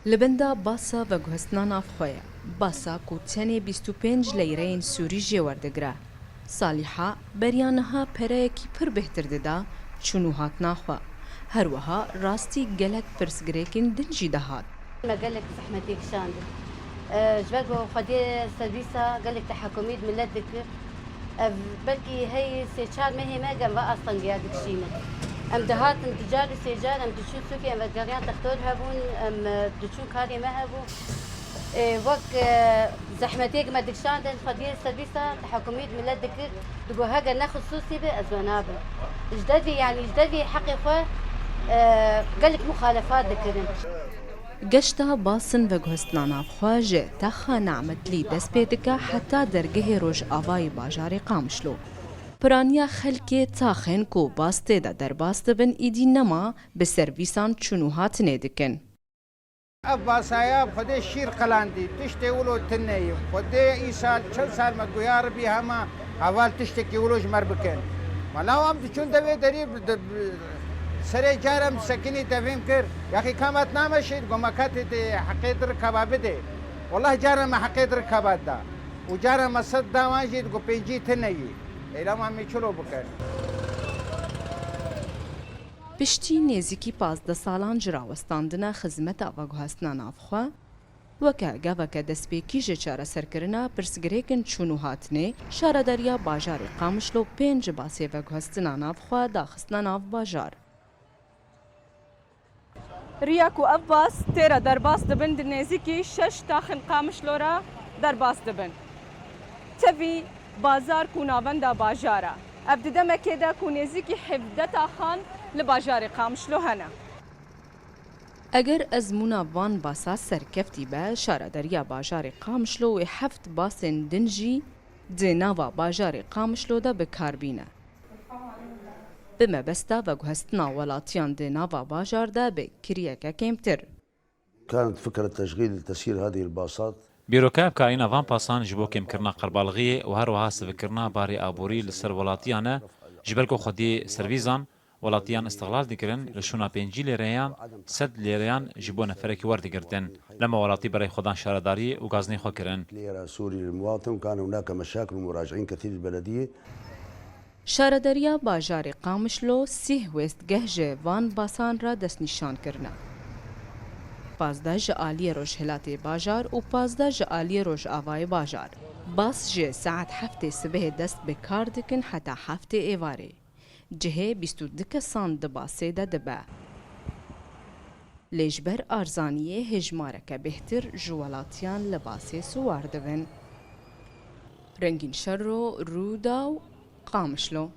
لبندا باسا وگوهستنا نافخویه باسا کو تنه 25 لیرین سوری جوردگره صالحه بریانها پرهکی پر بهتر ددا چونو هات ناخوا هر وها راستی گلک پرسگریکن دنجی دهات ما قالك زحمتك شاند جبالكو خدي سيرفيسا قالك تحكميد من لدك بلكي هي سيشار ما هي ما قام اصلا قاعد تشينا ام دهات تجار سيجار ام تشوف سوكي ام قريان تختار هبون ام تشوف كاري ما هبو وقت زحمتك ما دكشان خدي سيرفيسا تحكميد من لدك تقول هاجا ناخذ خصوصي بازونابه جدادي يعني جدادي حقي خو قالك مخالفات ذكرن گشتا باسن و گهستنا نافخوا جه تخا نعمت لی دست پیدکه حتی درگه روش آوای باجار قامشلو. پرانیا خلکی تاخن کو باسته دا در باسته بن ایدی نما به سرویسان چونوهات ندکن. باسایا خود شیر قلاندی تشتی ولو تنیم خود ای سال چند سال مگویار بی همه اول تشتی که ولوش مر بکن. ملاو هم چون دوی داری سری جارم سکنی تفهم کر یاخی کامت نامشید گمکات حقیقت رکابه ده والله جارم حقیقت رکابه ده و جارم صد دوانجید گو پنجی تنهی ایلام همی چلو بکن پشتی نزیکی 15 سالان جراوستاندنا خدمت آواگوهستنا نافخوا وکه گاوکه دسپیکی جچاره سرکرنا پرسگریکن چونو هاتنه شارداریا باجار قامشلو 5 باسی وگوهستنا نافخوا داخستنا ناف باجار ریاکو افباس تیرا درباس دبن نزیکی 6 تاخن قامشلورا درباس دبن تفی بازار کوناوندا باجارا ابدده مکیدا کونزیکی 17 تاخان لباجار قامشلو هنا اگر ازمونا وان باسا سرکفتی به شارداریا باجار قامشلو و 7 باسن دنجی دناوا باجار قامشلو دا بکاربینه بما بستا وجهستنا ولاتيان دي نافا باجار دا بكريكا كيمتر كانت فكرة تشغيل تسيير هذه الباصات بیروکاب کارین وان پاسان جبو کم کرنا قربالغی و هر وها سفکرنا باری آبوری لسر ولاتیانه جبل کو خودی سرویزان ولاتیان استقلال دیکرن لشونا پنجی لیریان 100 لیریان جبو نفرکی ور دیگرتن لما ولاتی برای خودان شارداری و گازنی خو کرن ليرة سوري للمواطن وكان هناك مشاكل ومراجعين كثير البلدية شارداریا باجار قامشلو 30 وست گهجه وان باسان را دست نشان کرنا 15 جعالی روش هلات باجار و 15 جعالی روش آوای باجار باس جه ساعت 7 صبح دست بکار دکن حتی 7 ایواره جهه 22 سان دباسه ده دبه لیجبر ارزانیه هجمارک بهتر جوالاتیان لباسه سوار دبن رنگین شر رو داو قامشلو